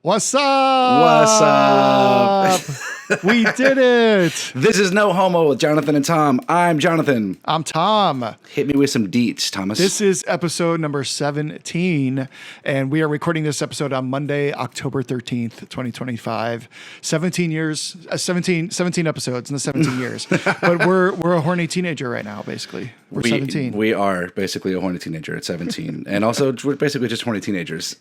What's What's up? up? We did it. This is No Homo with Jonathan and Tom. I'm Jonathan. I'm Tom. Hit me with some deets, Thomas. This is episode number 17, and we are recording this episode on Monday, October 13th, 2025. 17 years, 17 episodes in the 17 years. But we're a horny teenager right now, basically. We're 17. We are basically a horny teenager at 17. And also, we're basically just horny teenagers.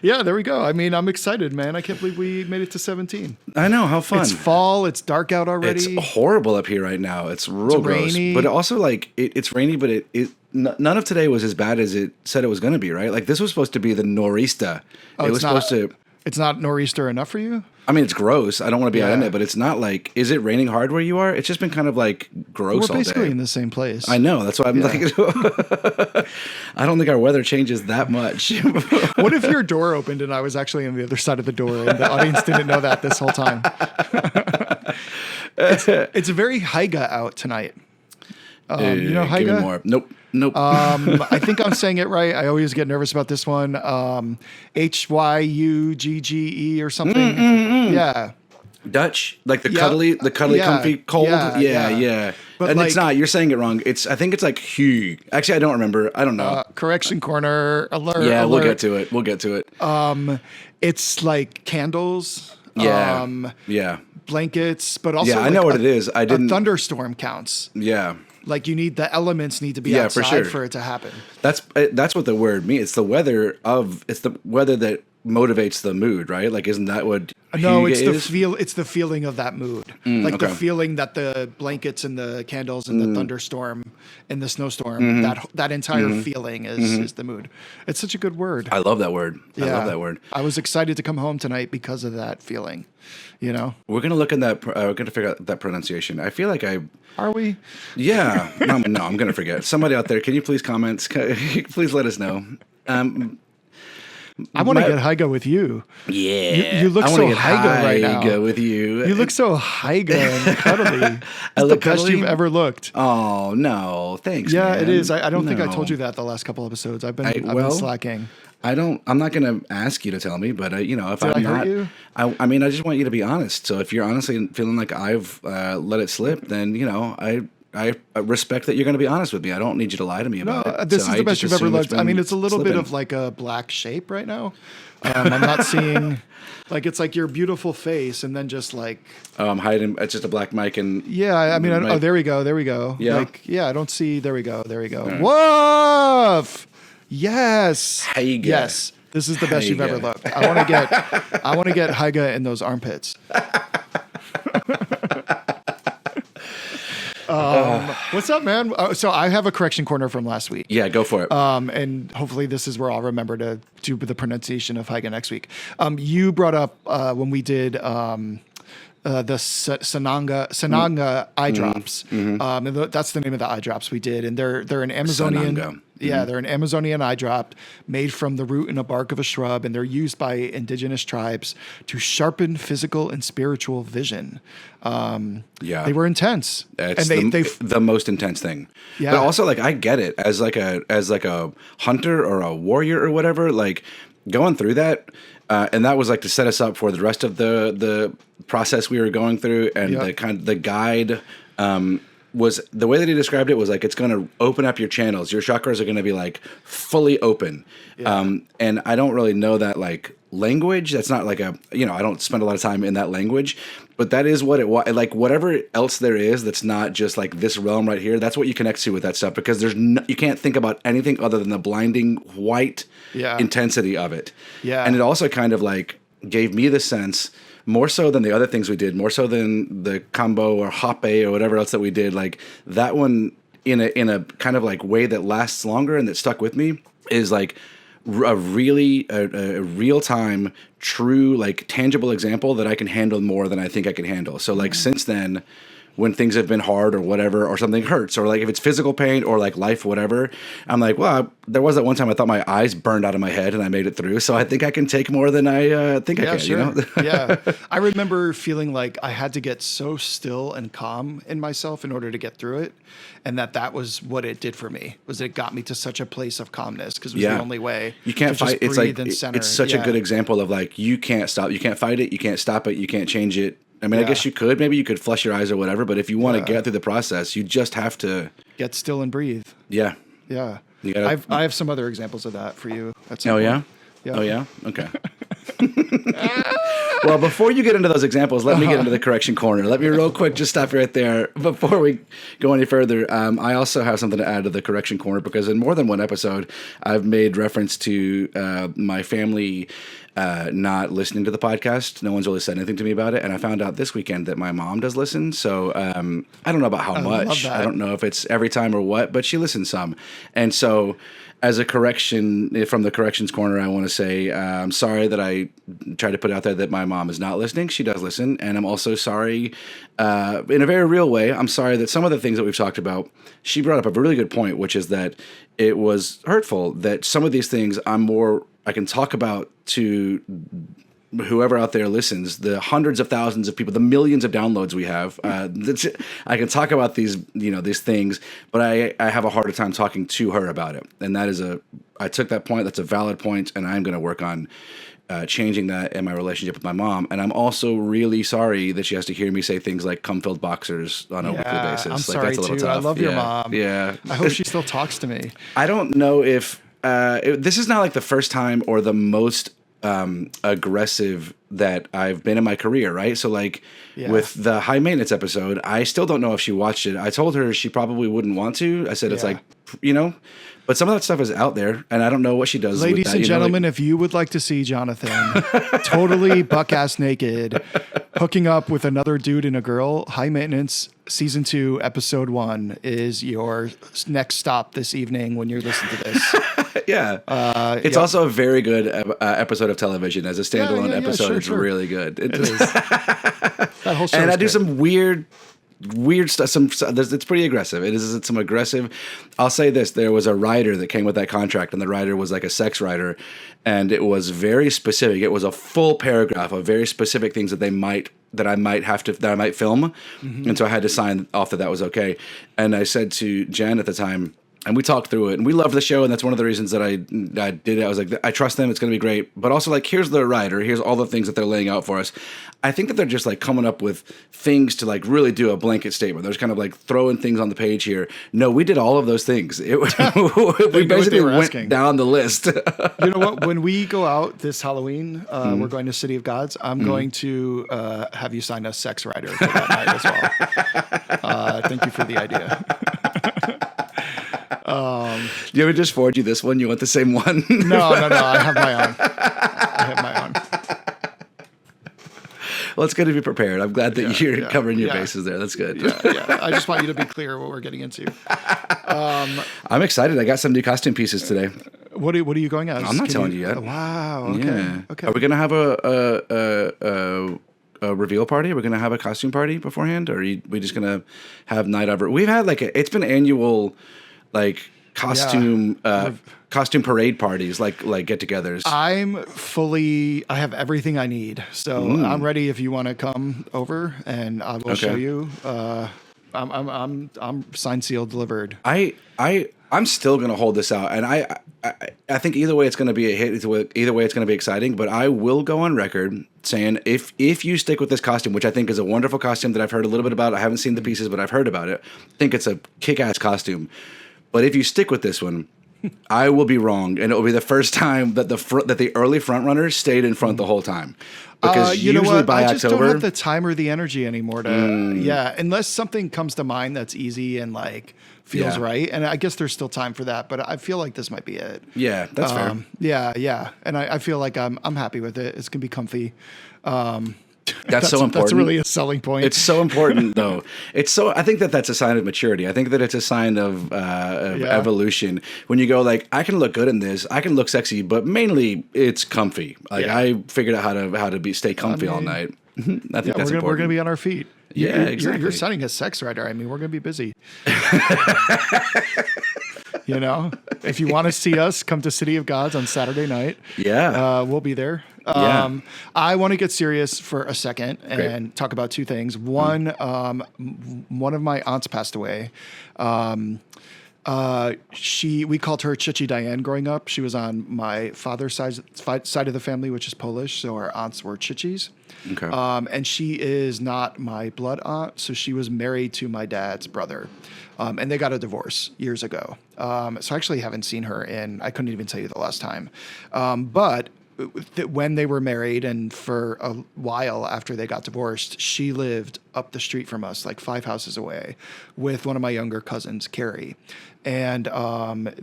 Yeah, there we go. I mean, I'm excited, man. I can't believe we made it to 17. I know, how fun. It's fall. It's dark out already. It's horrible up here right now. It's real gross. rainy. But also, like, it's rainy, but none of today was as bad as it said it was going to be, right? Like, this was supposed to be the nor'easter. Oh, it was supposed to... It's not nor'easter enough for you? I mean, it's gross. I don't want to be out in Yeah. it, but it's not like, is it raining hard where you are? It's just been kind of like gross We're all basically day. in the same place. I know. That's why I'm like, I don't think our weather changes that much. What if your door opened and I was actually on the other side of the door and the audience didn't know that this whole time? It's very Haiga out tonight. You know Haiga? Give me more. Nope. I think I'm saying it right. I always get nervous about this one. Hyuggge or something. Yeah. Dutch, like the Yeah. cuddly, Yeah. comfy, cold. Yeah. Yeah. But And like- it's not. You're saying it wrong. I think it's like hue. Actually, I don't remember. I don't know. Correction corner alert. yeah, we'll alert. get to it. It's like candles. Yeah. Yeah. Blankets, but also Yeah, I like know what it is. I didn't. A thunderstorm counts. Yeah. Like the elements need to be Yeah, for outside sure. for it to happen. That's what the word means. It's the weather that motivates the mood, right? Like, isn't that what? No, it's hygge the is? It's the feeling of that mood, like the okay. feeling that the blankets and the candles and the thunderstorm and the snowstorm, that entire feeling is the mood. It's such a good word. I love that word. I love that word. I was excited to come home tonight because of that feeling. You know, We're gonna look in that. We're gonna figure out that pronunciation. I feel like are we? Yeah. No, I'm gonna forget. Somebody out there, can you please comment? Please let us know. I want to get Haiga with you. Yeah. You look I wanna so get Haiga right now. Haiga with you. You look so Haiga and cuddly. It's the look best cuddly? you've ever looked. Oh no, thanks. Yeah, man. it is. I don't think I No. told you that the last couple episodes. I've been well, slacking. I'm not gonna ask you to tell me, but if Did I'm I not, hurt you? I mean, I just want you to be honest. So if you're honestly feeling like I've let it slip, then I respect that you're going to be honest with me. I don't need you to lie to me about it. This So is I the best just you've ever assume looked. I mean, been it's a little bit slipping. of like a black shape right now. I'm not seeing, like, it's like your beautiful face and then just like. I'm hiding. It's just a black mic and. Yeah, I mean, my- there we go. Yeah? Like, yeah, I don't see. There we go. Woof! Yes. Haiga. Yes. This is the best you've ever Haiga. looked. I want to get Haiga in those armpits. What's up, man? So I have a correction corner from last week. Yeah, go for it. And hopefully this is where I'll remember to do the pronunciation of Haiga next week. You brought up when we did the Sananga eye drops. And that's the name of the eye drops we did. And they're an Amazonian. Sananga. Yeah, they're an Amazonian eye drop made from the root and a bark of a shrub, and they're used by indigenous tribes to sharpen physical and spiritual vision. Yeah. They were intense, It's and they the most intense thing. Yeah. But also, like, I get it as like a hunter or a warrior or whatever. Like, going through that, and that was like to set us up for the rest of the process we were going through, and Yep. the guide. Was the way that he described it was like it's going to open up your channels. Your chakras are going to be like fully open. Yeah. And I don't really know that like language. That's not like I don't spend a lot of time in that language, but that is what it was. Like whatever else there is that's not just like this realm right here, that's what you connect to with that stuff because you can't think about anything other than the blinding white intensity of it. Yeah. And it also kind of like gave me the sense more so than the other things we did, more so than the combo or hoppe or whatever else that we did, like that one in a kind of like way that lasts longer and that stuck with me is like a real time, true, like tangible example that I can handle more than I think I can handle. So like since then, when things have been hard or whatever, or something hurts, or like if it's physical pain or like life, whatever. I'm like, well, there was that one time I thought my eyes burned out of my head and I made it through. So I think I can take more than I think I can, sure. you know? Yeah. I remember feeling like I had to get so still and calm in myself in order to get through it. And that was what it did for me, was it got me to such a place of calmness, because it was the only way. You can't to fight. Just It's like, breathe and center. it's such a good example of like, you can't stop. You can't fight it. You can't stop it. You can't change it. I mean, I guess you could. Maybe you could flush your eyes or whatever. But if you want to get through the process, you just have to get still and breathe. Yeah. Yeah. Gotta, I have some other examples of that for you. Oh, yeah? Oh, yeah? Okay. Well, before you get into those examples, let me get into the correction corner. Let me real quick just stop you right there before we go any further. I also have something to add to the correction corner, because in more than one episode, I've made reference to my family not listening to the podcast. No one's really said anything to me about it. And I found out this weekend that my mom does listen. So I don't know about how much. I don't know if it's every time or what, but she listens some. And so as a correction from the corrections corner, I want to say I'm sorry that I tried to put out there that my mom is not listening. She does listen. And I'm also sorry in a very real way. I'm sorry that some of the things that we've talked about, she brought up a really good point, which is that it was hurtful that some of these things I can talk about to whoever out there listens, the hundreds of thousands of people, the millions of downloads we have. I can talk about these things, but I have a harder time talking to her about it. And I took that point. That's a valid point, and I'm going to work on changing that in my relationship with my mom. And I'm also really sorry that she has to hear me say things like cum-filled boxers on a weekly basis. I'm sorry that's a little too. tough. I love your mom. Yeah. I hope she still talks to me. I don't know if this is not like the first time or the most aggressive that I've been in my career, right? So like with the high maintenance episode, I still don't know if she watched it. I told her she probably wouldn't want to. I said it's like, but some of that stuff is out there, and I don't know what she does. Ladies with that, and gentlemen, if you would like to see Jonathan totally buck-ass naked, hooking up with another dude and a girl, High Maintenance Season 2, Episode 1 is your next stop this evening when you're listening to this. It's also a very good episode of television. As a standalone episode, it's really good. It is. That whole show and I do some weird stuff. It's pretty aggressive. It's some aggressive. I'll say this: there was a writer that came with that contract, and the writer was like a sex writer, and it was very specific. It was a full paragraph of very specific things that I might film, and so I had to sign off that was okay. And I said to Jen at the time, and we talked through it, and we loved the show, and that's one of the reasons that I did it. I was like, I trust them; it's going to be great. But also, like, here's the writer, here's all the things that they're laying out for us. I think that they're just like coming up with things to like really do a blanket statement. They're just kind of like throwing things on the page here. No, we did all of those things. We basically went down the list. You know what? When we go out this Halloween, we're going to City of Gods. I'm going to have you sign a sex writer for that night as well. Thank you for the idea. Do you ever just forward you this one? You want the same one? No. I have my own. Well, it's good to be prepared. I'm glad that you're covering your bases there. That's good. Yeah. I just want you to be clear what we're getting into. I'm excited. I got some new costume pieces today. What are you going as? I'm not telling you yet. Wow. Okay. Yeah. Okay. Are we gonna have a reveal party? Are we gonna have a costume party beforehand, or are we just gonna have night over? We've had it's been annual, like costume parade parties, like get-togethers. I have everything I need, so I'm ready if you want to come over, and I will show you. I'm signed, sealed, delivered. I'm still gonna hold this out, and I think either way it's gonna be a hit. Either way it's gonna be exciting. But I will go on record saying if you stick with this costume, which I think is a wonderful costume that I've heard a little bit about. I haven't seen the pieces, but I've heard about it. I think it's a kick-ass costume. But if you stick with this one, I will be wrong, and it will be the first time that the early front runners stayed in front the whole time. Because you know what? by I just October, don't have the time or the energy anymore to. Unless something comes to mind that's easy and like feels right, and I guess there's still time for that. But I feel like this might be it. Yeah, that's fair. Yeah, and I feel like I'm happy with it. It's gonna be comfy. That's so important. That's really a selling point. It's so important, though. I think that's a sign of maturity. I think that it's a sign of evolution. When you go like, I can look good in this, I can look sexy, but mainly it's comfy. Like I figured out how to stay comfy all night. I think that's we're important. gonna be on our feet. Yeah, exactly. You're sounding a sex writer. I mean, we're gonna be busy. You know, if you want to see us, come to City of Gods on Saturday night. Yeah. We'll be there. Yeah. I want to get serious for a second and talk about two things. One, one of my aunts passed away. We called her Chichi Diane growing up. She was on my father's side of the family, which is Polish. So our aunts were Chichis. Okay. And she is not my blood aunt. So she was married to my dad's brother. And they got a divorce years ago. So I actually haven't seen her I couldn't even tell you the last time. But when they were married and for a while after they got divorced, she lived up the street from us, like 5 houses away, with one of my younger cousins, Carrie. And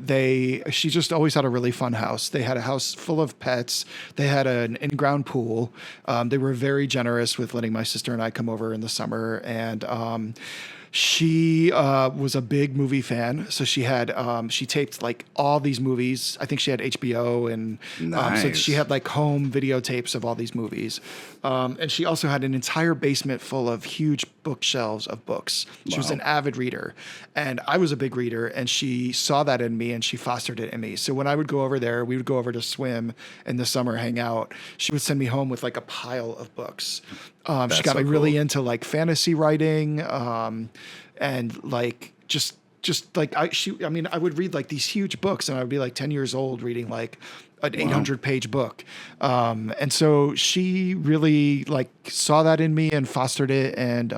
she just always had a really fun house. They had a house full of pets. They had an in-ground pool. They were very generous with letting my sister and I come over in the summer. And she was a big movie fan, so she taped like all these movies. I think she had HBO, and so she had like home videotapes of all these movies. And she also had an entire basement full of huge bookshelves of books. She was an avid reader, and I was a big reader, and she saw that in me, and she fostered it in me. So when I would go over there, we would go over to swim in the summer, hang out. She would send me home with like a pile of books. She got me really into like fantasy writing, and like just like I would read like these huge books, and I would be like 10 years old reading like an 800-page book. And so she really like saw that in me and fostered it. And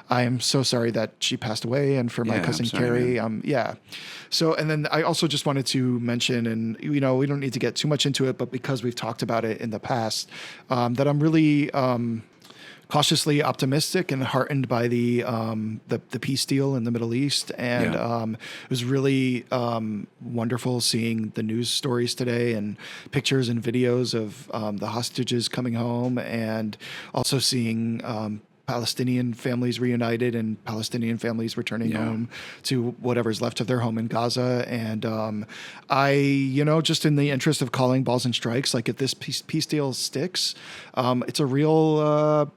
I am so sorry that she passed away, and for my cousin Carrie. So, and then I also just wanted to mention, and we don't need to get too much into it, but because we've talked about it in the past, that I'm really cautiously optimistic and heartened by the peace deal in the Middle East. And it was really wonderful seeing the news stories today and pictures and videos of the hostages coming home, and also seeing Palestinian families reunited and Palestinian families returning home to whatever's left of their home in Gaza. And I, just in the interest of calling balls and strikes, like if this peace deal sticks, it's a real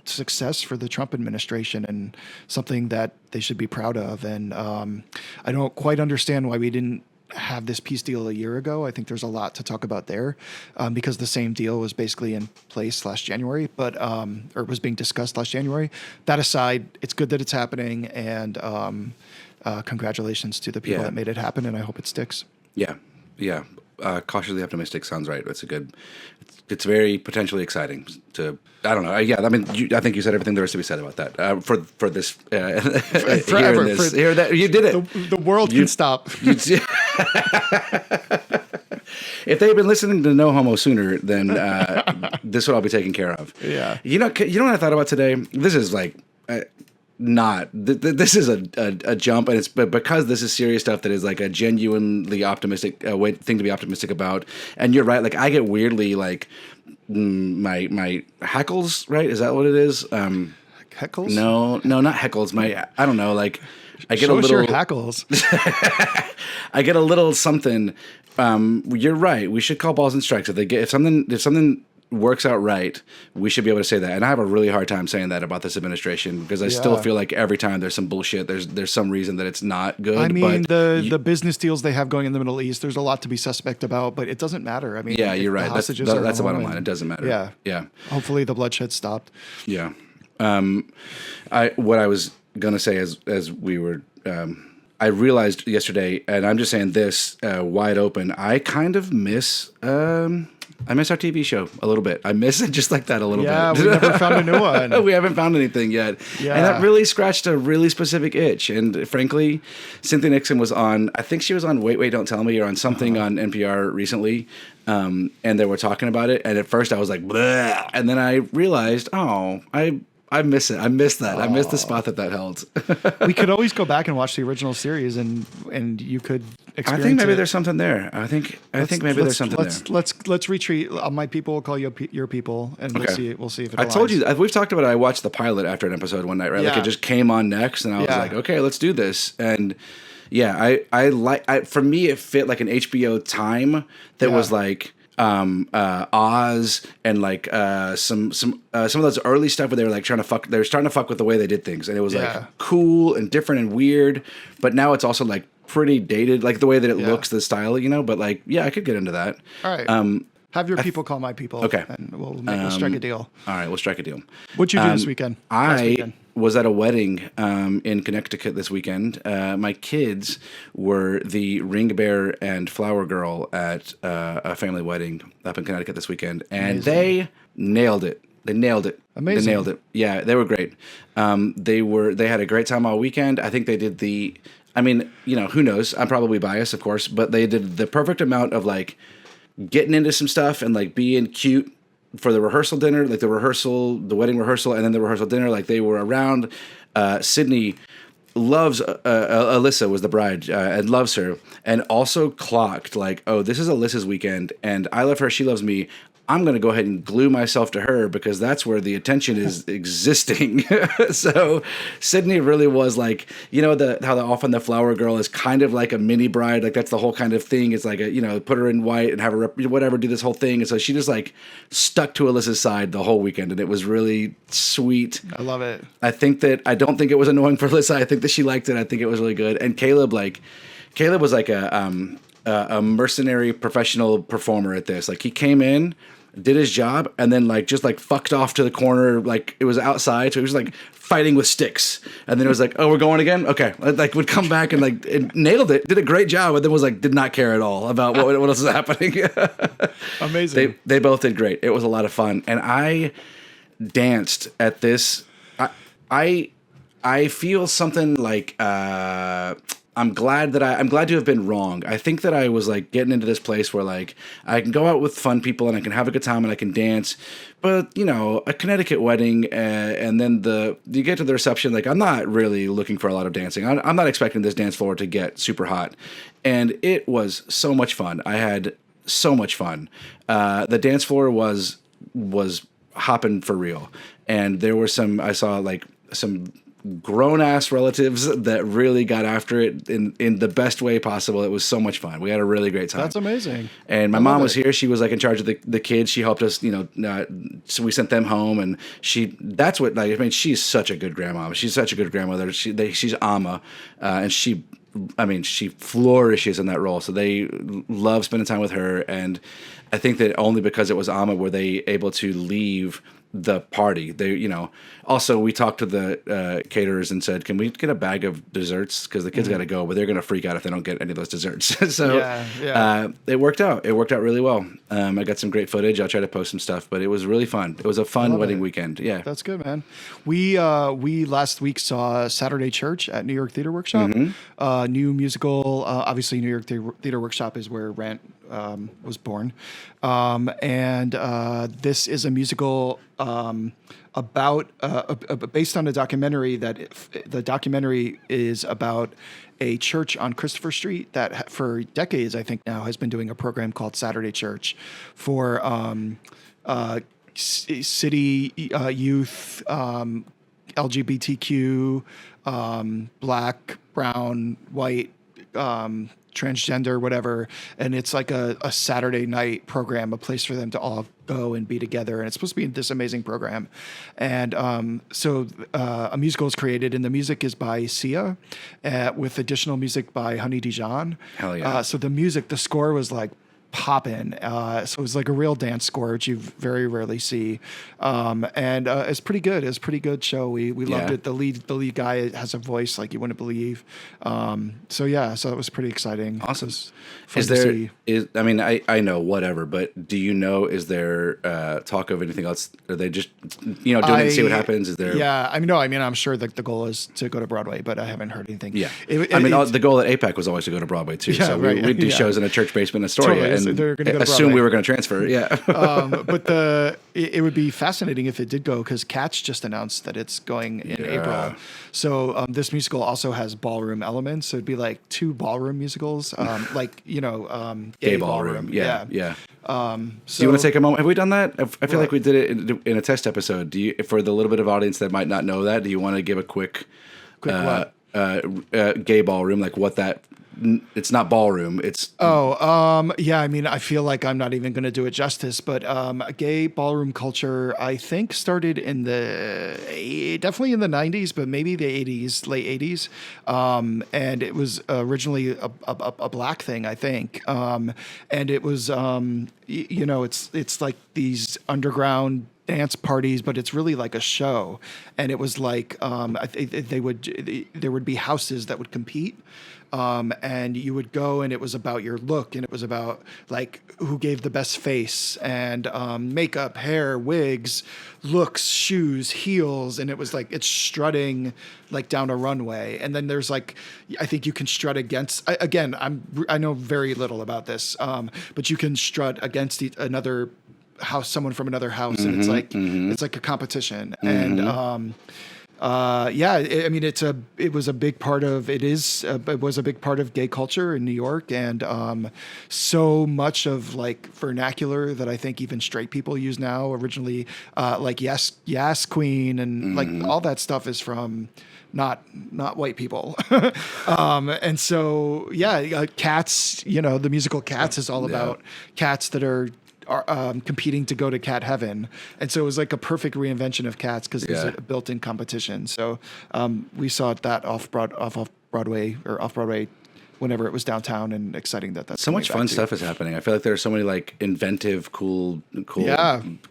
success for the Trump administration and something that they should be proud of. And I don't quite understand why we didn't have this peace deal a year ago. I think there's a lot to talk about there, because the same deal was basically in place last January, or was being discussed last January. That aside, it's good that it's happening, and congratulations to the people that made it happen, and I hope it sticks. Yeah. Cautiously optimistic sounds right. It's very potentially exciting to, I don't know. I mean, I think you said everything there is to be said about that. For this, Forever. You did it. The world can stop. If they'd been listening to No Homo sooner, then this would all be taken care of. Yeah. You know what I thought about today? This is like this is a jump, and it's because this is serious stuff that is like a genuinely optimistic thing to be optimistic about. And you're right. Like I get weirdly like my hackles. Right? Is that what it is? Heckles? No, not heckles. I don't know. Like I get Show a little. us your hackles. I get a little something. You're right. We should call balls and strikes if something works out right. We should be able to say that. And I have a really hard time saying that about this administration, because I still feel like every time there's some bullshit, there's some reason that it's not good. I mean, the business deals they have going in the Middle East, there's a lot to be suspect about, but it doesn't matter. I mean, yeah, you're right. That's the bottom line. It doesn't matter. Yeah. Hopefully the bloodshed stopped. Yeah. What I was gonna say as we were. I realized yesterday, and I'm just saying this wide open, I kind of miss our TV show a little bit. I miss it just like that a little bit. Yeah, we never found a new one. We haven't found anything yet. Yeah. And that really scratched a really specific itch. And frankly, Cynthia Nixon was on, I think she was on Wait, Don't Tell Me, or on something on NPR recently. And they were talking about it. And at first I was like, bleh. And then I realized, I miss it. I miss that. I miss the spot that held. We could always go back and watch the original series, and you could experience. I think maybe it. there's something there. I think maybe there's something there. Let's retreat. My people will call you your people, and we'll see if it. I told you we've talked about it. I watched the pilot after an episode one night, right? Yeah. Like it just came on next, and I was like, okay, let's do this. And yeah, I for me it fit like an HBO time that was like. Oz and like some of those early stuff where they were like they were starting to fuck with the way they did things, and it was like cool and different and weird. But now it's also like pretty dated, like the way that it looks, the style, But like, yeah, I could get into that. All right. Have your people call my people. Okay. And we'll strike a deal. All right, we'll strike a deal. What'd you do this weekend? I was at a wedding in Connecticut this weekend. My kids were the ring bearer and flower girl at a family wedding up in Connecticut this weekend, and they nailed it. They nailed it. Amazing. They nailed it. Yeah, they were great. They had a great time all weekend. I think they did who knows? I'm probably biased, of course, but they did the perfect amount of like getting into some stuff and like being cute for the rehearsal dinner, like the wedding rehearsal, and then the rehearsal dinner. Like they were around. Sydney loves Alyssa was the bride and loves her, and also clocked like, oh, this is Alyssa's weekend, and I love her, she loves me. I'm going to go ahead and glue myself to her because that's where the attention is existing. So Sydney really was like, how often the flower girl is kind of like a mini bride. Like that's the whole kind of thing. It's like, put her in white and have her, do this whole thing. And so she just like stuck to Alyssa's side the whole weekend. And it was really sweet. I love it. I don't think it was annoying for Alyssa. I think that she liked it. I think it was really good. And Caleb was like a mercenary professional performer at this. Like he came in, did his job, and then like just like fucked off to the corner, like it was outside, so he was like fighting with sticks, and then it was like, oh, we're going again, okay, like would come back and like it nailed it, did a great job, and then was like did not care at all about what else is happening. Amazing. They both did great. It was a lot of fun, and I danced at this. I feel something like I'm glad to have been wrong. I think that I was like getting into this place where like I can go out with fun people and I can have a good time and I can dance, but a Connecticut wedding and then you get to the reception, like I'm not really looking for a lot of dancing. I'm not expecting this dance floor to get super hot, and it was so much fun. I had so much fun. The dance floor was hopping for real, and there were I saw like some grown-ass relatives that really got after it in the best way possible. It was so much fun. We had a really great time. That's amazing. And my mom was here. She was like in charge of the kids. She helped us, so we sent them home, and she's such a good grandma. She's such a good grandmother. She's Amma, and she flourishes in that role. So they love spending time with her, and I think that only because it was Amma were they able to leave the party. They, also we talked to the caterers and said, can we get a bag of desserts? Because the kids got to go, but they're going to freak out if they don't get any of those desserts. So it worked out. It worked out really well. I got some great footage. I'll try to post some stuff, but it was really fun. It was a fun wedding weekend. Yeah. That's good, man. We last week saw Saturday Church at New York Theater Workshop. New musical. Obviously, New York Theater Workshop is where Rent was born. And this is a musical about based on a documentary the documentary is about a church on Christopher Street that for decades, I think now, has been doing a program called Saturday Church for city youth, LGBTQ, black, brown, white, transgender, whatever. And it's like a Saturday night program, a place for them to all go and be together. And it's supposed to be this amazing program. And so a musical is created, and the music is by Sia with additional music by Honey Dijon. Hell yeah. So the score was like poppin'. So it was like a real dance score, which you very rarely see. And it's pretty good. It's a pretty good show. We loved it. The lead guy has a voice like you wouldn't believe. So it was pretty exciting. Awesome. I know whatever, but do you know, is there talk of anything else? Are they just, doing it and see what happens? Is there? Yeah. I'm sure that the goal is to go to Broadway, but I haven't heard anything. Yeah. The goal at APAC was always to go to Broadway too. So we'd do shows in a church basement in Astoria. Totally. And they're going to go to assume we were going to transfer. Yeah. But it would be fascinating if it did go, because Cats just announced that it's going in April. So this musical also has ballroom elements. So it'd be like two ballroom musicals, gay ballroom. Yeah. So, do you want to take a moment? Have we done that? I feel like we did it in a test episode. For the little bit of audience that might not know that, do you want to give a quick what? Gay ballroom, like what that it's not ballroom. It's Yeah, I mean, I feel like I'm not even going to do it justice, but gay ballroom culture, I think, started in definitely in the 90s, but maybe the 80s, late 80s. And it was originally a black thing, I think. And it was, it's like these underground dance parties, but it's really like a show. And it was like there would be houses that would compete, and you would go, and it was about your look, and it was about like who gave the best face, and makeup, hair, wigs, looks, shoes, heels, and it was like it's strutting like down a runway. And then there's like, I think you can strut against. Again, I know very little about this, but you can strut against another house, someone from another house, and it's like a competition. And I mean, it was a big part of gay culture in New York, and so much of like vernacular that I think even straight people use now. Originally, like yes queen, and like all that stuff is from not white people. And so Cats, the musical Cats is all about cats that are competing to go to cat heaven. And so it was like a perfect reinvention of Cats because it was a built-in competition. So we saw that off Broadway whenever it was downtown, and exciting that's so much fun stuff is happening. I feel like there's so many like inventive, cool,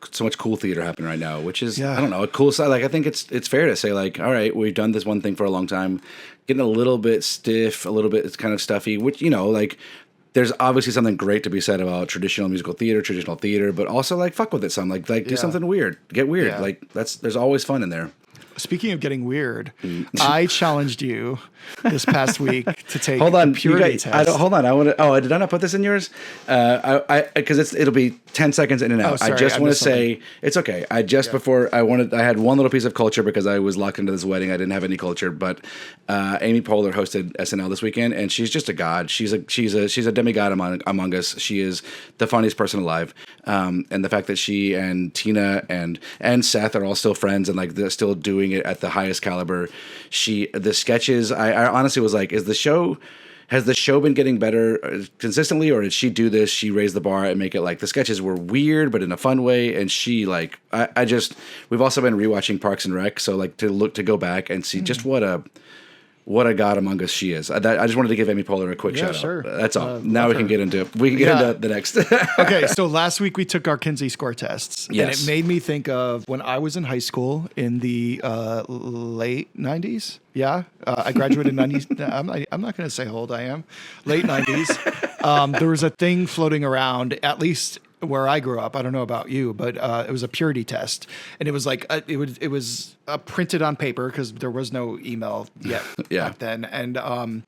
so much cool theater happening right now, which is, I don't know, a cool side. Like, I think it's fair to say like, all right, we've done this one thing for a long time, getting a little bit stiff, a little bit, it's kind of stuffy, which, like, there's obviously something great to be said about traditional theater, but also like fuck with it some, like do something weird, get weird. Yeah. Like there's always fun in there. Speaking of getting weird, I challenged you this past week to take a purity test. Hold on. I want to. Oh, did I not put this in yours? Because it'll be 10 seconds in and out. Sorry, I just want to say it's okay. I had one little piece of culture because I was locked into this wedding. I didn't have any culture, but Amy Poehler hosted SNL this weekend, and she's just a god. She's a demigod among us. She is the funniest person alive. And the fact that she and Tina and Seth are all still friends and like they're still doing it at the highest caliber. The sketches, I honestly was like, has the show been getting better consistently, or did she do this? She raised the bar and make it like the sketches were weird, but in a fun way. And she like, we've also been rewatching Parks and Rec. So like to go back and see just what a god among us she is. I just wanted to give Amy Poehler a quick shout out. That's all. Now we can get into the next. Okay, so last week we took our Kinsey score tests. Yes. And it made me think of when I was in high school in the late 90s. Yeah, I graduated in 90s. I'm not going to say how old I am. Late 90s. There was a thing floating around, at least where I grew up. I don't know about you, but it was a purity test, and it was like it was printed on paper because there was no email yet back then, and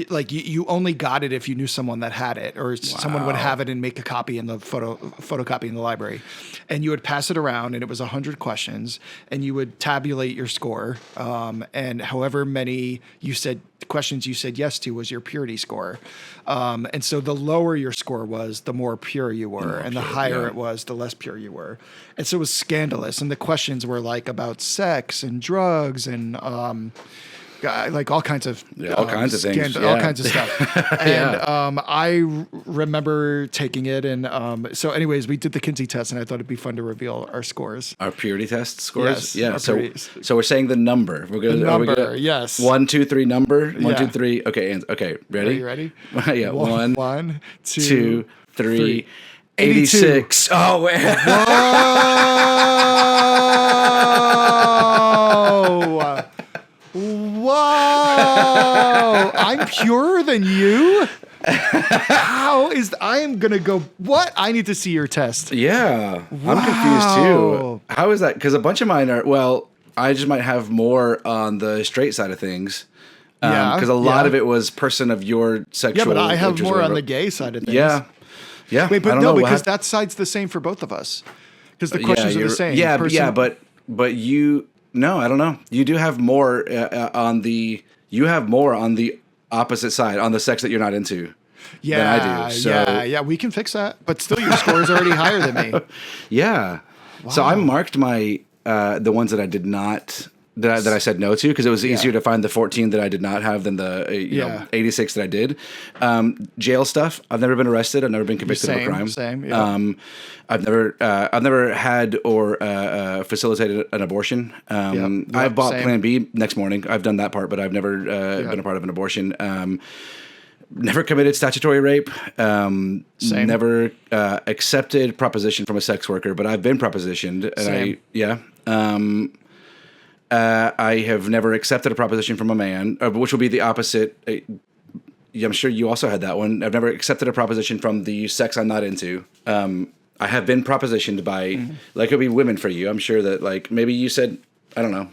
like you only got it if you knew someone that had it, or someone would have it and make a copy in the photocopy in the library, and you would pass it around, and it was 100 questions, and you would tabulate your score, and however many questions you said yes to was your purity score, and so the lower your score was, the more pure you were, and the higher it was, the less pure you were, and so it was scandalous, and the questions were like about sex and drugs and like all kinds of things, all kinds of stuff. And I remember taking it, and so anyways, we did the Kinsey test, and I thought it'd be fun to reveal our scores, our purity test scores. Yes, So we're saying the number. We're gonna yes. 1, 2, 3 number. 1, 2, 3. Okay. Ready? Are you ready? Yeah. 1, 2, 3. 86. Oh, wait. Whoa! I'm purer than you? I am going to go, what? I need to see your test. Yeah. Wow. I'm confused too. How is that? Because a bunch of mine I just might have more on the straight side of things. Because a lot of it was person of your sexual. Yeah, but I have more on the gay side of things. Yeah. Wait, but no, because that side's the same for both of us. Because the questions are the same. Yeah, but you, no, I don't know. You do have more on the opposite side, on the sex that you're not into. Than I do. So, yeah, we can fix that. But still, your score is already higher than me. Yeah. Wow. So I marked my the ones that I did not that I said no to because it was easier to find the 14 that I did not have than the you know 86 that I did. Jail stuff. I've never been arrested. I've never been convicted of a crime. Same. Yeah. I've never had or facilitated an abortion. I bought Plan B next morning. I've done that part, but I've never been a part of an abortion. Never committed statutory rape. Never accepted proposition from a sex worker, but I've been propositioned. And I have never accepted a proposition from a man, which will be the opposite. I'm sure you also had that one. I've never accepted a proposition from the sex I'm not into. I have been propositioned by, like, it'll be women for you. I'm sure that, like, maybe you said, I don't know.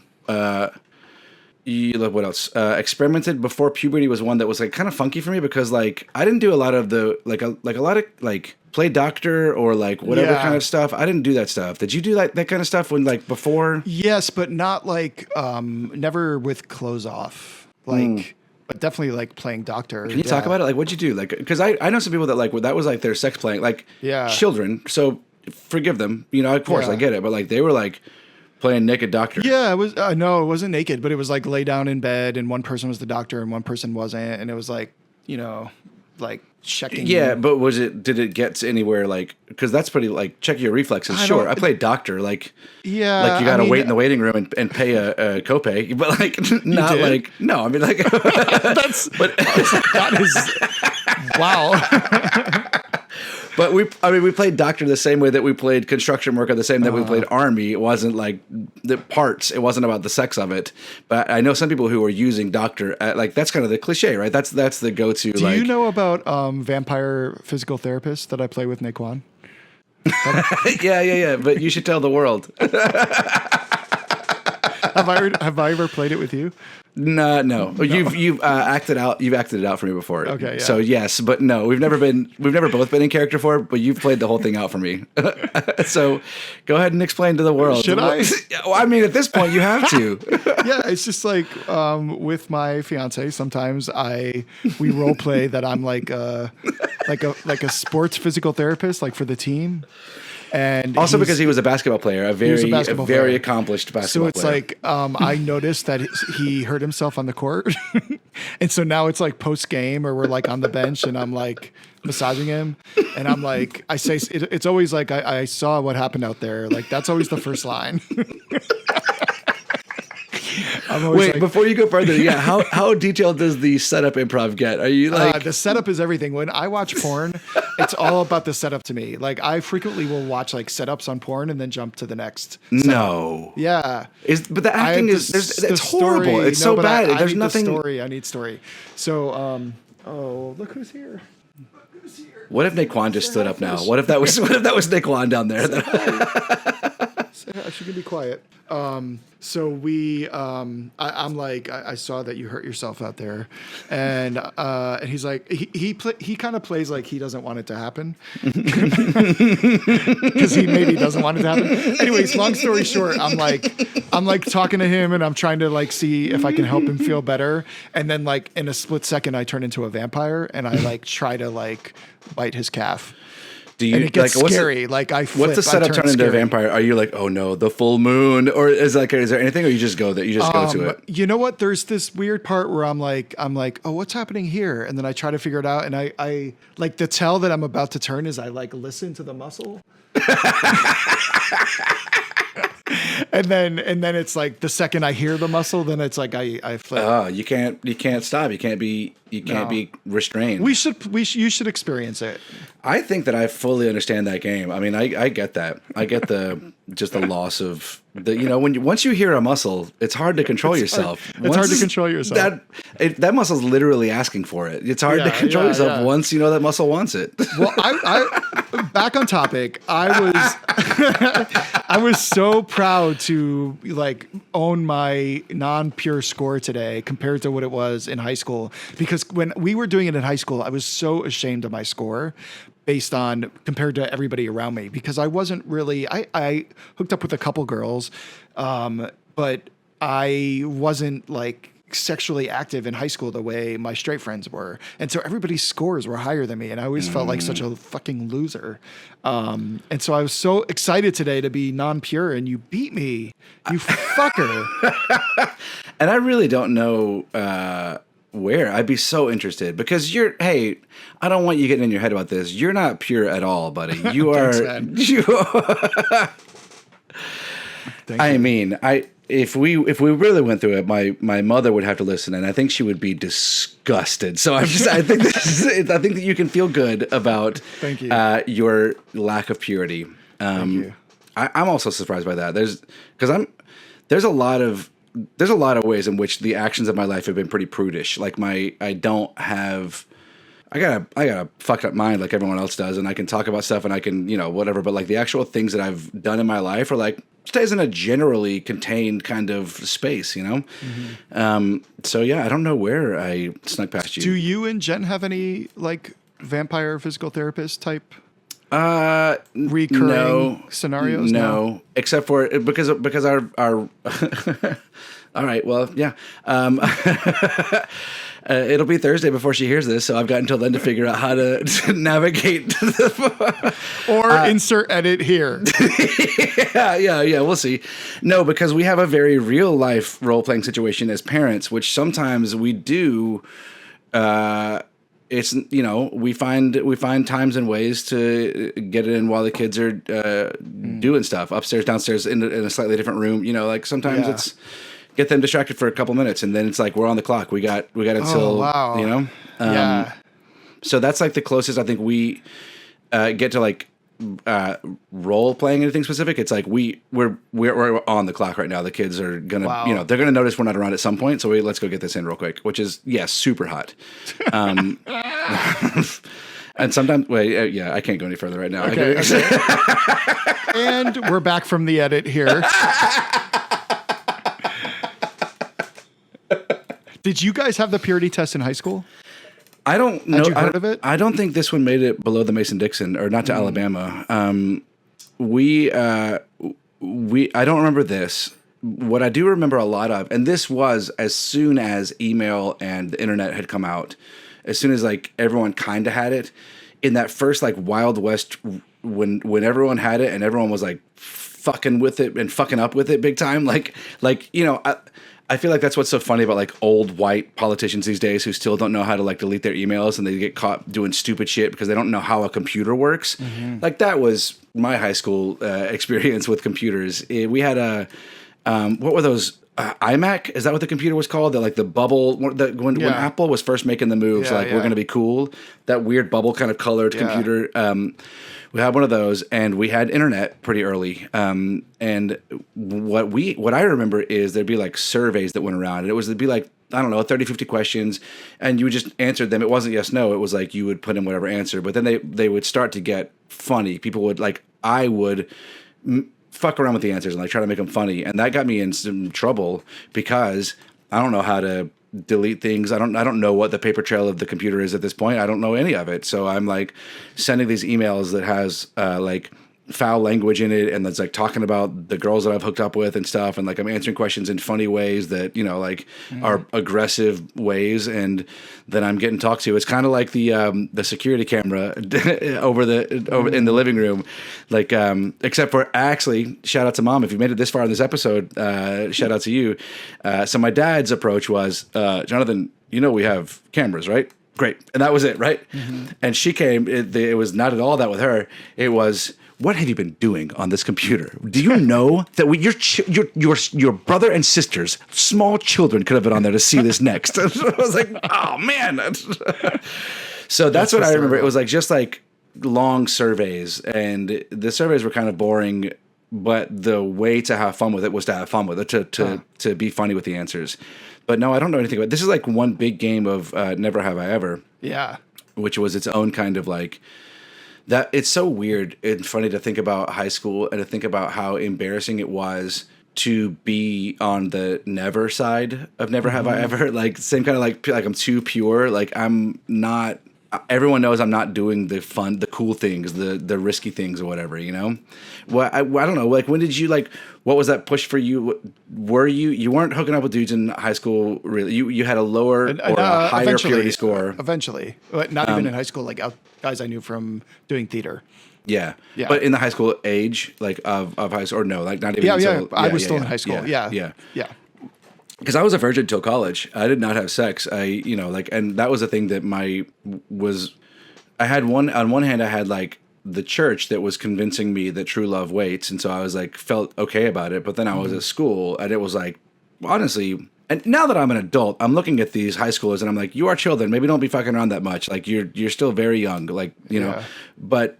What else? Experimented before puberty was one that was like kind of funky for me because like I didn't do a lot of the like a lot of like play doctor or like whatever kind of stuff. I didn't do that stuff. Did you do that kind of stuff when like before? Yes, but not like never with clothes off. Like but definitely like playing doctor. Can you talk about it? Like what'd you do? Like because I know some people that like that was like their sex playing like children. So forgive them. You know, of course I get it, but like they were like playing naked doctor. Yeah, it was. No, it wasn't naked, but it was like lay down in bed, and one person was the doctor, and one person wasn't, and it was like, you know, like checking. Yeah, but was it? Did it get to anywhere? Like, because that's pretty like check your reflexes. Sure, I played doctor. Like, like you got to wait in the waiting room and pay a copay, but like not like no. I mean like that's but that is wow. But we played doctor the same way that we played construction worker, the same that we played army. It wasn't like the parts. It wasn't about the sex of it. But I know some people who are using doctor like that's kind of the cliche, right? That's the go-to. Do you know about vampire physical therapists that I play with, Naquan? Yeah. But you should tell the world. Have I ever played it with you? No. You've acted out. You've acted it out for me before. Okay. Yeah. So yes, but no, we've never both been in character for it, but you've played the whole thing out for me. So go ahead and explain to the world. Should I? Well, I mean, at this point, you have to. Yeah, it's just like with my fiance. Sometimes we role play that I'm like a sports physical therapist, like for the team. And also because he was a basketball player, a very accomplished basketball player. So it's like I noticed that he hurt himself on the court, and so now it's like post game or we're like on the bench and I'm like massaging him, and I'm like I say it's always like I saw what happened out there. Like that's always the first line. Wait, like, before you go further, how detailed does the setup improv get? Are you like the setup is everything. When I watch porn, it's all about the setup to me. Like I frequently will watch like setups on porn and then jump to the next. No, yeah, but the acting it's horrible. It's so bad. There's nothing. I need story. So, look who's here. What if Naquan just stood up now? What if that was Naquan down there? She can be quiet. So we, I'm like, I saw that you hurt yourself out there, and he's like, he kind of plays like he doesn't want it to happen, because he maybe doesn't want it to happen. Anyways, long story short, I'm like talking to him, and I'm trying to like see if I can help him feel better, and then like in a split second, I turn into a vampire, and I like try to like bite his calf. Do you and it gets like scary? I flip. What's the setup turn into a vampire? Are you like, oh no, the full moon, or is there anything, or you just go that you just go to it? You know what? There's this weird part where I'm like, oh, what's happening here? And then I try to figure it out, and I like the tell that I'm about to turn is I like listen to the muscle. And then it's like the second I hear the muscle, then it's like I flip. Oh, you can't stop. You can't be restrained. You should experience it. I think that I fully understand that game. I mean, I get that. I get the loss of the, once you hear a muscle, it's hard to control yourself. It's hard to control yourself. That muscle's literally asking for it. It's hard to control yourself once you know that muscle wants it. Well, I back on topic. I was so proud to like own my non-pure score today compared to what it was in high school, because when we were doing it in high school, I was so ashamed of my score based on compared to everybody around me, because I wasn't really, I hooked up with a couple girls, but I wasn't like sexually active in high school the way my straight friends were. And so everybody's scores were higher than me. And I always felt like such a fucking loser. And so I was so excited today to be non-pure, and you beat me, you fucker. And I really don't know where. I'd be so interested because hey, I don't want you getting in your head about this. You're not pure at all, buddy. You are. Thanks, man. I mean, if we really went through it, my mother would have to listen, and I think she would be disgusted. So I think I think that you can feel good about Thank you. Your lack of purity. Thank you. I'm also surprised by that. There's a lot of ways in which the actions of my life have been pretty prudish. Like I got a fucked up mind like everyone else does, and I can talk about stuff and I can, whatever, but like the actual things that I've done in my life are like stays in a generally contained kind of space, Mm-hmm. So yeah, I don't know where I snuck past you. Do you and Jen have any like vampire physical therapist type recurring scenarios? No, except for because our all right, well, yeah. It'll be Thursday before she hears this, so I've got until then to figure out how to navigate. Or insert edit here. Yeah, we'll see. No, because we have a very real life role playing situation as parents, which sometimes we do. It's we find times and ways to get it in while the kids are doing stuff upstairs, downstairs in a slightly different room. Like sometimes it's get them distracted for a couple minutes, and then it's like we're on the clock. We got until wow. Yeah. So that's like the closest I think we get to like role playing anything specific. It's like we're on the clock right now. The kids are gonna they're gonna notice we're not around at some point. So let's go get this in real quick. Which is super hot. And sometimes I can't go any further right now. Okay. And we're back from the edit here. Did you guys have the purity test in high school? I don't know. Had you heard of it? I don't think this one made it below the Mason-Dixon or not to Alabama. I don't remember this. What I do remember a lot of, and this was as soon as email and the internet had come out, as soon as like everyone kind of had it, in that first like Wild West when everyone had it and everyone was like fucking with it and fucking up with it big time, I feel like that's what's so funny about like old white politicians these days who still don't know how to like delete their emails, and they get caught doing stupid shit because they don't know how a computer works. Mm-hmm. Like that was my high school experience with computers. We had what were those? iMac? Is that what the computer was called? That like the bubble when Apple was first making the moves, we're going to be cool. That weird bubble kind of colored computer. We had one of those, and we had internet pretty early. And what I remember is there'd be like surveys that went around, and it'd be like, I don't know, 30, 50 questions, and you just answered them. It wasn't yes, no. It was like you would put in whatever answer, but then they would start to get funny. People would I would fuck around with the answers and like try to make them funny, and that got me in some trouble because I don't know how to delete things. I don't know what the paper trail of the computer is at this point. I don't know any of it. So I'm like sending these emails that has like foul language in it, and that's like talking about the girls that I've hooked up with and stuff, and like I'm answering questions in funny ways that are aggressive ways, and then I'm getting talked to. It's kind of like the security camera over in the living room, like except for actually, shout out to Mom if you made it this far in this episode. Shout out to you. So my dad's approach was, Jonathan, we have cameras, right? Great, and that was it, right? Mm-hmm. And she came. It was not at all that with her. It was, what have you been doing on this computer? Do you know that your brother and sisters, small children, could have been on there to see this next? I was like, oh man. So that's what I remember. It was like just like long surveys, and the surveys were kind of boring, but the way to have fun with it was to have fun with it, to be funny with the answers. But no, I don't know anything about it. This is like one big game of Never Have I Ever. Yeah. Which was its own kind of like that. It's so weird and funny to think about high school and to think about how embarrassing it was to be on the never side of Never Have I Ever. Like same kind of like I'm too pure. Like I'm not. everyone knows I'm not doing the fun, the cool things, the risky things or whatever, you know? Well, I don't know. Like, when did you like, what was that push for you? Were you weren't hooking up with dudes in high school, really? You had a lower or a higher purity score. Eventually. But not even in high school, like guys I knew from doing theater. Yeah. Yeah. But in the high school age, like of high school, or no, like not even Yeah, until, I was still in high school. Yeah. Because I was a virgin till college. I did not have sex. And that was the thing that I had on one hand, I had like the church that was convincing me that true love waits. And so I was like, felt okay about it. But then I was at school and it was like, honestly, and now that I'm an adult, I'm looking at these high schoolers and I'm like, you are children. Maybe don't be fucking around that much. Like you're still very young, like, you know, but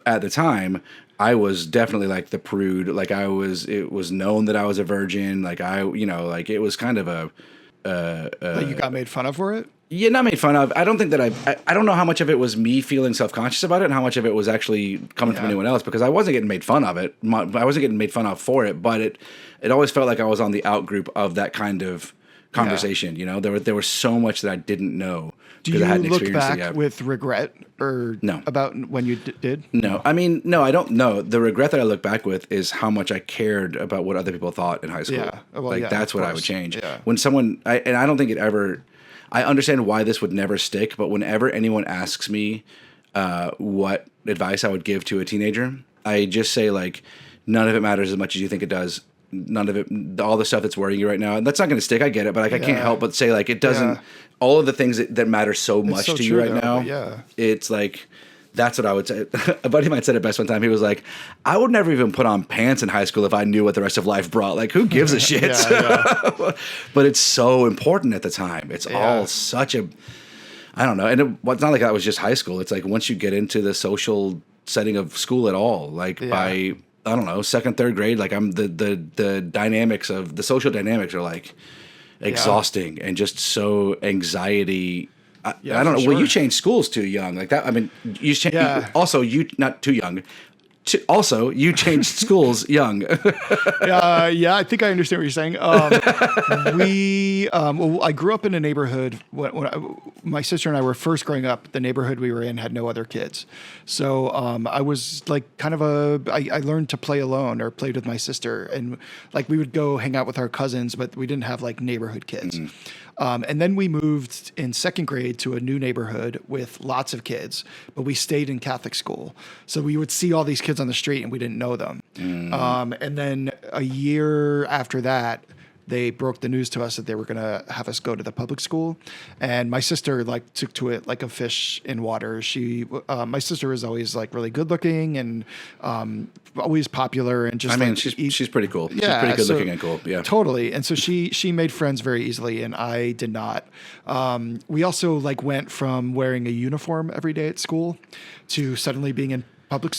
at the time, I was definitely like the prude. Like it was known that I was a virgin. Like like it was kind of Like you got made fun of for it? yeah, not made fun of. I don't think that I don't know how much of it was me feeling self-conscious about it and how much of it was actually coming from anyone else, because I wasn't getting made fun of it. I wasn't getting made fun of for it, but it always felt like I was on the out group of that kind of conversation. You know, there was so much that I didn't know. Do you look back with regret or no about when you did? No, I mean, no, I don't know. The regret that I look back with is how much I cared about what other people thought in high school. Yeah, well, that's what I would change. Yeah. When someone, and I don't think it ever. I understand why this would never stick, but whenever anyone asks me what advice I would give to a teenager, I just say like, none of it matters as much as you think it does. None of it, all the stuff that's worrying you right now, and that's not going to stick. I get it, but like I can't help but say like it doesn't. Yeah. All of the things that matter so much so to true, you right though, now, yeah. it's like. That's what I would say. A buddy of mine said it best one time. He was like, I would never even put on pants in high school if I knew what the rest of life brought. Like, who gives a shit? But it's so important at the time. It's all such a, I don't know. And it's not like that was just high school. It's like once you get into the social setting of school at all, like by, I don't know, second, third grade, like I'm the dynamics of the social dynamics are like exhausting and just so anxiety. I don't know. Sure. Well, you changed schools too young, like that. I mean, you changed. Also, you not too young. Also, you changed schools young. Yeah, I think I understand what you're saying. Well, I grew up in a neighborhood my sister and I were first growing up. The neighborhood we were in had no other kids, so I was like kind of I learned to play alone or played with my sister, and like we would go hang out with our cousins, but we didn't have like neighborhood kids. And then we moved in second grade to a new neighborhood with lots of kids, but we stayed in Catholic school. So we would see all these kids on the street and we didn't know them. And then a year after that, they broke the news to us that they were going to have us go to the public school. And my sister like took to it like a fish in water. My sister was always like really good looking and always popular and just. I mean, she's pretty cool. Yeah, she's pretty good looking and cool. Yeah, totally. And so she made friends very easily, and I did not. We also like went from wearing a uniform every day at school to suddenly being in public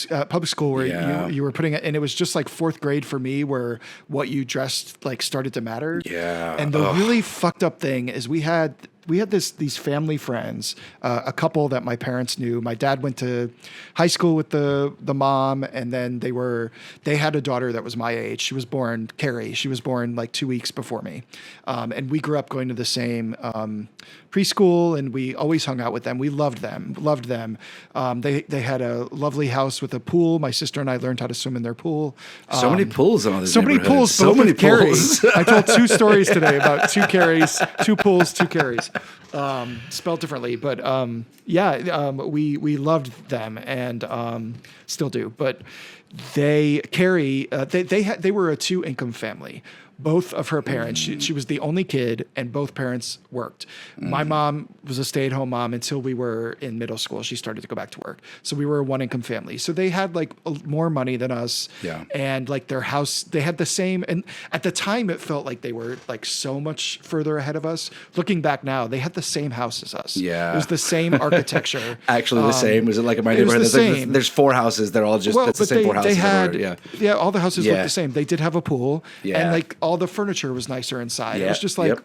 school where you were putting it, and it was just like fourth grade for me where what you dressed like started to matter. Yeah. And the really fucked up thing is we had these family friends, a couple that my parents knew. My dad went to high school with the mom, and then they had a daughter that was my age. She was born Carrie. She was born like 2 weeks before me, and we grew up going to the same preschool, and we always hung out with them. We loved them. They had a lovely house with a pool. My sister and I learned how to swim in their pool. So many pools in all this. So many pools. So many pools. I told 2 stories today about 2 Carries, 2 pools, 2 Carries. Spelled differently, but we loved them and still do. But they were a 2-income family. Both of her parents, she was the only kid, and both parents worked. My mom was a stay-at-home mom until we were in middle school. She started to go back to work. So we were a 1-income family. So they had like more money than us. Yeah. And like their house, they had the same. And at the time, it felt like they were like so much further ahead of us. Looking back now, they had the same house as us. Yeah. It was the same architecture. Actually, the same. Was it like in my neighborhood? There's 4 houses. They're all just it's the same 4 houses. All the houses looked the same. They did have a pool. Yeah. And like all the furniture was nicer inside. It was just like,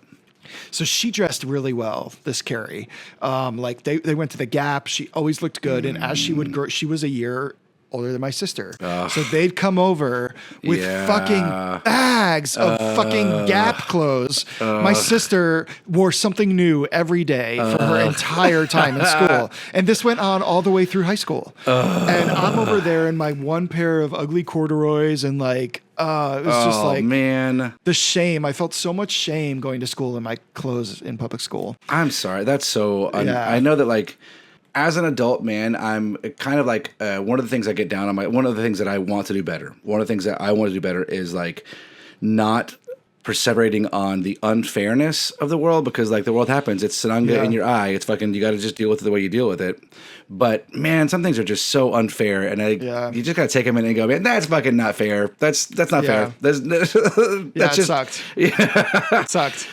so she dressed really well, this Carrie. Like they went to the Gap. She always looked good. And as she would grow, she was a year older than my sister. So they'd come over with Yeah. fucking bags of fucking Gap clothes. My sister wore something new every day for her entire time in school. And this went on all the way through high school. And I'm over there in my one pair of ugly corduroys and like, it was just like man, the shame. I felt so much shame going to school in my clothes in public school. I'm sorry. That's so. Yeah. I know that like. As an adult man, I'm kind of like one of the things I get down on one of the things that I want to do better. One of the things that I want to do better is like not perseverating on the unfairness of the world, because like the world happens. It's Sananga in your eye. It's fucking, you got to just deal with it the way you deal with it. But man, some things are just so unfair, and you just gotta take a minute and go, man, that's fucking not fair. That's not fair. That's it just sucked. Yeah. It sucked.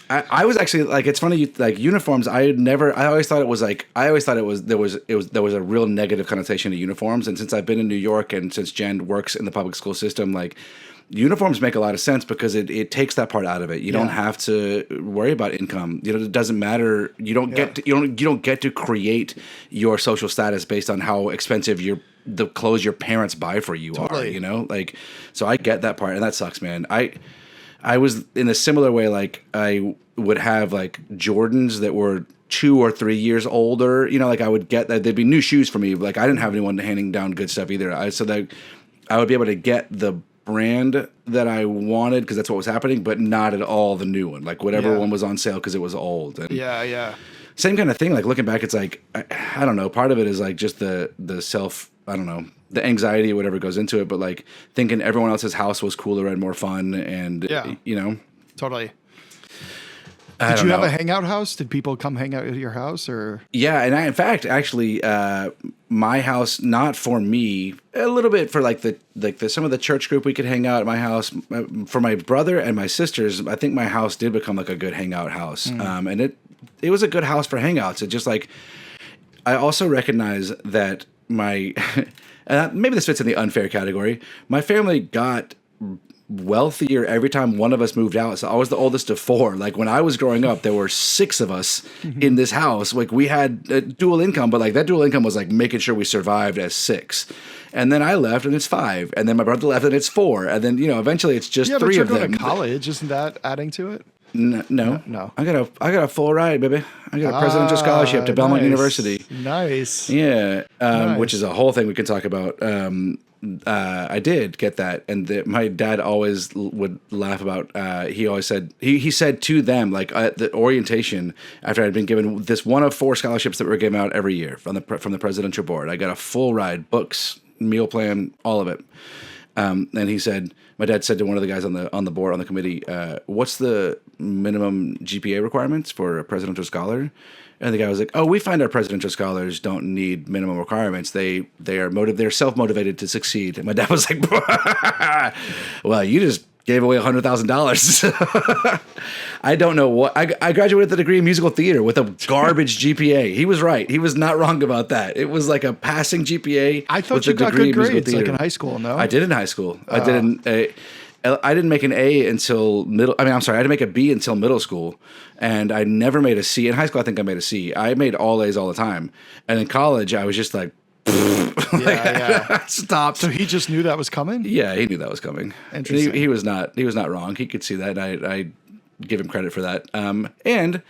I was actually like, it's funny, like uniforms. I always thought it was there was a real negative connotation to uniforms. And since I've been in New York and since Jen works in the public school system, like uniforms make a lot of sense because it takes that part out of it. You don't have to worry about income. You know, it doesn't matter. You don't get to, you don't get to create your social status based on how expensive the clothes your parents buy for you are. You know, like, so I get that part, and that sucks, man. I was in a similar way, like I would have like Jordans that were 2 or 3 years older, you know, like I would get that. They'd be new shoes for me. Like I didn't have anyone handing down good stuff either. So that I would be able to get the brand that I wanted because that's what was happening, but not at all the new one, like whatever one was on sale because it was old. And same kind of thing. Like looking back, it's like, I don't know. Part of it is like just the self, I don't know, the anxiety or whatever goes into it, but like thinking everyone else's house was cooler and more fun, and you know, totally. Did you have a hangout house? Did people come hang out at your house, or? Yeah, and in fact, actually, my house, not for me, a little bit for like some of the church group we could hang out at my house. For my brother and my sisters, I think my house did become like a good hangout house, and it was a good house for hangouts. It just like, I also recognize that my. Maybe this fits in the unfair category. My family got wealthier every time one of us moved out. So I was the oldest of 4. Like when I was growing up, there were 6 of us in this house. Like we had a dual income, but like that dual income was like making sure we survived as 6. And then I left and it's 5. And then my brother left and it's 4. And then, you know, eventually it's just 3 of them. Yeah, but you're going to college. Isn't that adding to it? No. I got a full ride, baby. I got a presidential scholarship to Belmont University. Nice. Yeah. Which is a whole thing we can talk about. I did get that, and my dad always would laugh about. He always said he said to them, like at the orientation, after I'd been given this one of 4 scholarships that were given out every year from the presidential board, I got a full ride, books, meal plan, all of it. And he said, my dad said to one of the guys on the board, on the committee, what's the minimum GPA requirements for a presidential scholar? And the guy was like, oh, we find our presidential scholars don't need minimum requirements. They're self-motivated to succeed. And my dad was like, well, you just gave away $100,000. I don't know what. I graduated with a degree in musical theater with a garbage GPA. He was right. He was not wrong about that. It was like a passing GPA. I thought you got good grades like in high school, no? I did in high school. I didn't make an A until middle. I didn't make a B until middle school, and I never made a C. In high school, I think I made a C. I made all A's all the time, and in college, I was just like, stopped. So he just knew that was coming? Yeah, he knew that was coming. Interesting. He was not wrong. He could see that, and I give him credit for that. And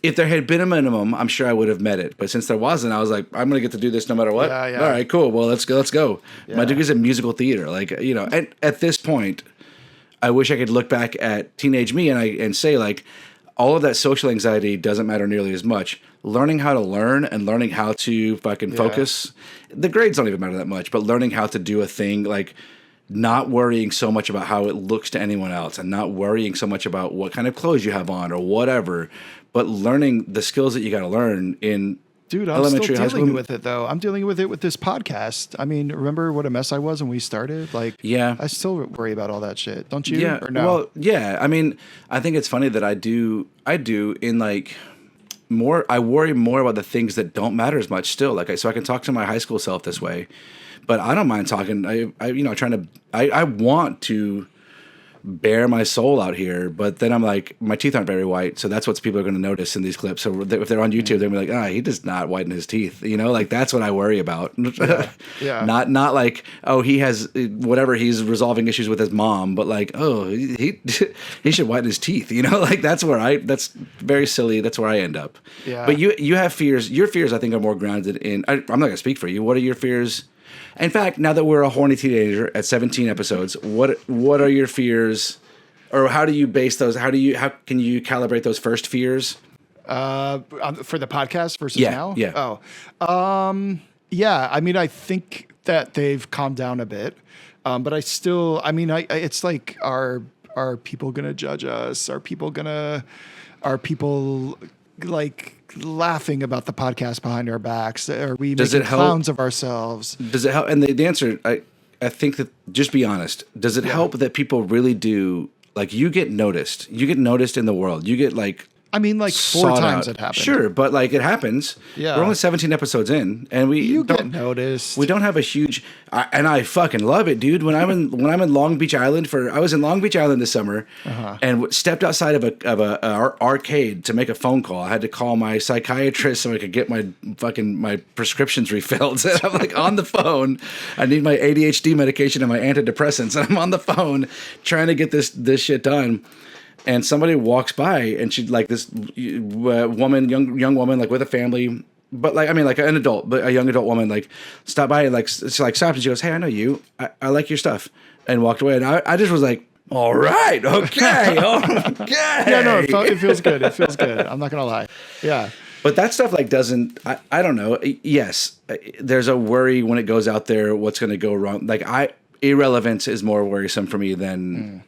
if there had been a minimum, I'm sure I would have met it. But since there wasn't, I was like, I'm going to get to do this no matter what. All right, cool. Well, let's go. Yeah. My degree's in musical theater. Like, you know, at this point, I wish I could look back at teenage me and say, like, all of that social anxiety doesn't matter nearly as much. Learning how to learn and learning how to fucking focus. The grades don't even matter that much, but learning how to do a thing, like not worrying so much about how it looks to anyone else and not worrying so much about what kind of clothes you have on or whatever, but learning the skills that you got to learn in elementary, high school. Dealing with it, though. I'm dealing with it with this podcast. I mean, remember what a mess I was when we started? Like, I still worry about all that shit. Don't you? Yeah. Or no? Well, yeah. I mean, I think it's funny that I do in like more. I worry more about the things that don't matter as much still. Like, so I can talk to my high school self this way, but I don't mind talking. I want to bare my soul out here. But then I'm like, my teeth aren't very white, so that's what people are going to notice in these clips. So if they're on YouTube, they're going to be like, he does not whiten his teeth. You know, like that's what I worry about. Yeah. Not like, oh, he has whatever, he's resolving issues with his mom, but like, oh, he should whiten his teeth. You know, like that's very silly. That's where I end up. Yeah. But you have fears. Your fears, I think, are more grounded in. I'm not going to speak for you. What are your fears? In fact, now that we're a horny teenager at 17 episodes, what are your fears, or how do you base those? How can you calibrate those first fears? For the podcast versus now? Yeah. Yeah. I mean, I think that they've calmed down a bit, but I still. I mean, it's like, are people gonna judge us? Are people like laughing about the podcast behind our backs? Are we making clowns of ourselves? Does it help? And the answer, I think that, just be honest. Does it help that people really do, like, you get noticed? You get noticed in the world. You get like. I mean, like 4 times it happened. Sure, but like it happens. Yeah. We're only 17 episodes in, and you get noticed. We don't have a huge, and I fucking love it, dude. When I'm in Long Beach Island I was in Long Beach Island this summer, and stepped outside of a arcade to make a phone call. I had to call my psychiatrist so I could get my prescriptions refilled. And I'm like on the phone. I need my ADHD medication and my antidepressants, and I'm on the phone trying to get this shit done. And somebody walks by, and she, like, this woman, young woman, like with a family, but like, I mean, like an adult, but a young adult woman, like, stopped by and like, she like stopped and she goes, "Hey, I know you. I like your stuff," and walked away. And I just was like, all right, okay, okay. Yeah, no, it feels good. It feels good. I'm not gonna lie. Yeah. But that stuff like doesn't. I don't know. Yes, there's a worry when it goes out there. What's going to go wrong? Like irrelevance is more worrisome for me than.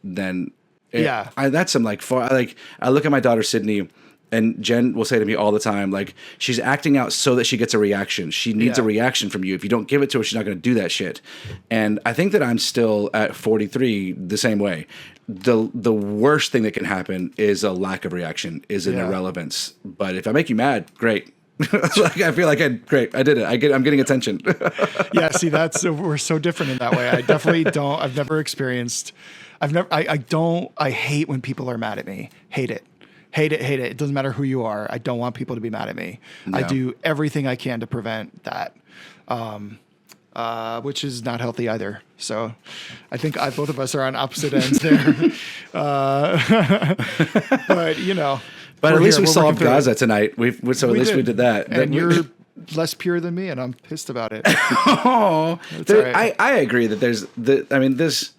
Yeah, that's some like I look at my daughter Sydney, and Jen will say to me all the time, like, she's acting out so that she gets a reaction. She needs a reaction from you. If you don't give it to her, she's not going to do that shit. And I think that I'm still at 43 the same way. The worst thing that can happen is a lack of reaction, is an irrelevance. But if I make you mad, great. Like, I feel like great. I did it. I'm getting attention. Yeah. See, we're so different in that way. I definitely don't. I've never experienced. I hate when people are mad at me. Hate it. It doesn't matter who you are. I don't want people to be mad at me. No. I do everything I can to prevent that, which is not healthy either. So I think both of us are on opposite ends there. But, you know. But at least we solved Gaza tonight. At least we did that. And you're less pure than me, and I'm pissed about it. Oh, right. I agree that this.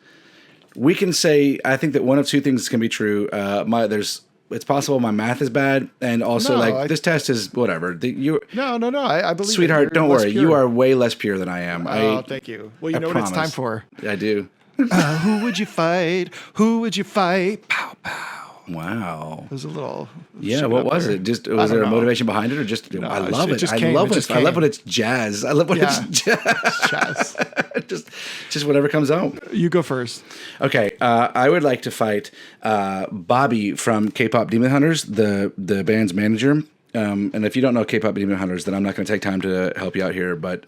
We can say, I think that one of two things can be true. It's possible my math is bad, and also this test is whatever. No. I believe, sweetheart, don't worry. You are way less pure than I am. Oh, thank you. Well, you know what it's time for. I do. Who would you fight? Who would you fight? Pow pow. Wow. It was a little. Yeah, what was it? Was there a motivation behind it, or just? No, I love it. I love when it's jazz. I love when it's jazz. just whatever comes out. You go first. Okay, I would like to fight Bobby from K-pop Demon Hunters, the band's manager. And if you don't know K-pop Demon Hunters, then I'm not going to take time to help you out here. But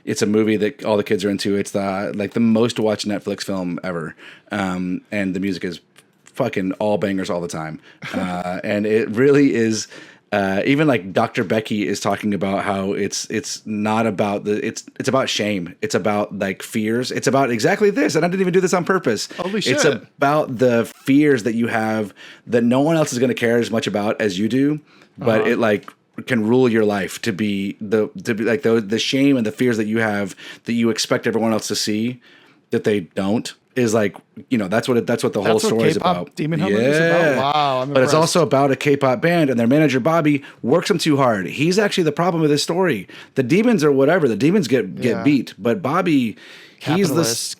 it's a movie that all the kids are into. It's the most watched Netflix film ever, and the music is fucking all bangers all the time. And it really is, even like Dr. Becky is talking about how it's not about it's about shame. It's about like fears. It's about exactly this. And I didn't even do this on purpose. Holy shit. It's about the fears that you have that no one else is going to care as much about as you do, but it like can rule your life to be like the shame and the fears that you have that you expect everyone else to see that they don't. Is like, you know, that's what the whole story is about. Demon Hunter is about. Wow, I'm impressed. But it's also about a K-pop band, and their manager Bobby works them too hard. He's actually the problem with this story. The demons are whatever. The demons get beat, but Bobby, capitalist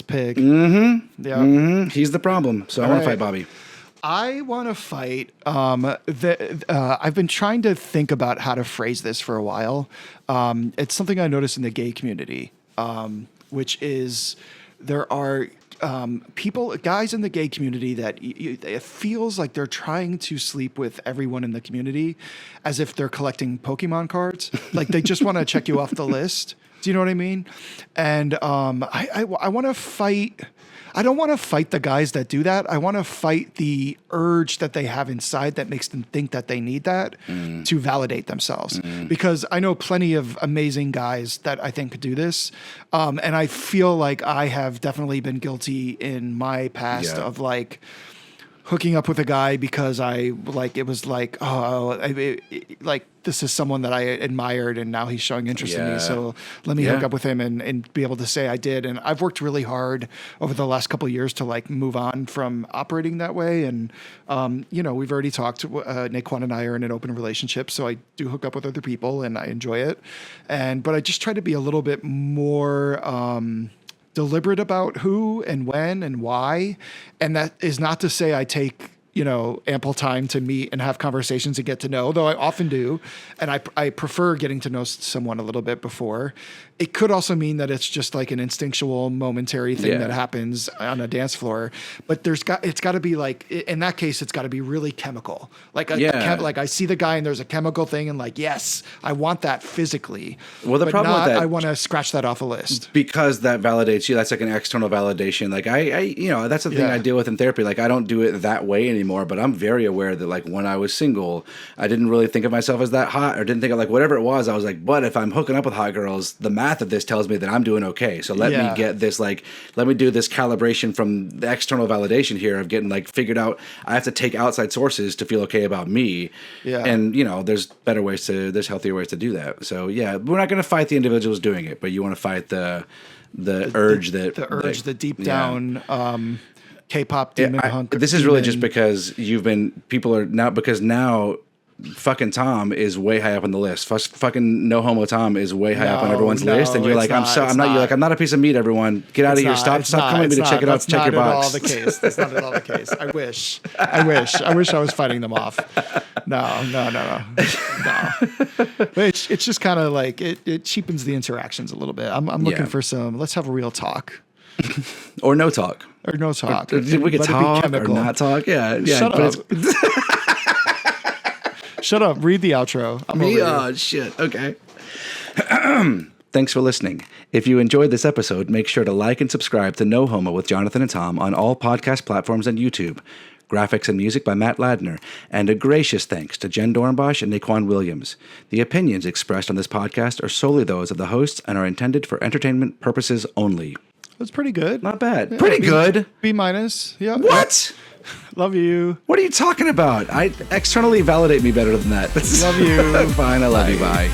pig. Mm-hmm. Yeah. Mm-hmm. He's the problem. So I want to fight Bobby. I want to fight. I've been trying to think about how to phrase this for a while. It's something I noticed in the gay community, which is there are guys in the gay community that it feels like they're trying to sleep with everyone in the community as if they're collecting Pokemon cards. Like they just want to check you off the list. Do you know what I mean? And I want to fight. I don't want to fight the guys that do that. I want to fight the urge that they have inside that makes them think that they need that to validate themselves. Because I know plenty of amazing guys that I think could do this. And I feel like I have definitely been guilty in my past of like hooking up with a guy because I like, it was like, like this is someone that I admired and now he's showing interest in me. So let me hook up with him and be able to say I did. And I've worked really hard over the last couple of years to like move on from operating that way. And, you know, we've already talked, Naquan and I are in an open relationship. So I do hook up with other people and I enjoy it. But I just try to be a little bit more, deliberate about who and when and why. And that is not to say I take, you know, ample time to meet and have conversations and get to know, though I often do. And I prefer getting to know someone a little bit before. It could also mean that it's just like an instinctual momentary thing that happens on a dance floor, but it's got to be like, in that case, it's got to be really chemical. Like, like I see the guy and there's a chemical thing and like, yes, I want that physically. Well, the problem with that, I want to scratch that off a list because that validates you. That's like an external validation. Like I you know, that's the thing I deal with in therapy. Like I don't do it that way anymore, but I'm very aware that like when I was single, I didn't really think of myself as that hot or didn't think of like whatever it was. I was like, but if I'm hooking up with hot girls, the math of this tells me that I'm doing okay. So let me get this, like, let me do this calibration from the external validation here of getting like figured out. I have to take outside sources to feel okay about me. Yeah. And you know, there's healthier ways to do that. So yeah, we're not going to fight the individuals doing it, but you want to fight the urge, the deep down, K-pop demon hunk. This is really just because now fucking Tom is way high up on the list. Fucking No Homo Tom is way high up on everyone's list, and you're like, I'm not a piece of meat. Everyone, get out of here. Stop coming to me to check it out. Check your box. That's not at all the case. I wish I was fighting them off. No. But it's just kind of like it cheapens the interactions a little bit. I'm looking for some. Let's have a real talk. Or no talk. Or no talk. We could talk or not talk. Yeah. Shut up. Shut up. Read the outro. Oh, shit. Okay. Thanks for listening. If you enjoyed this episode, make sure to like and subscribe to No Homo with Jonathan and Tom on all podcast platforms and YouTube. Graphics and music by Matt Ladner. And a gracious thanks to Jen Dornbosch and Naquan Williams. The opinions expressed on this podcast are solely those of the hosts and are intended for entertainment purposes only. That's pretty good. Not bad. Yeah, pretty good. B-. Yeah. What? Love you. What are you talking about? I externally validate me better than that. Love you. Fine. I love you. Bye.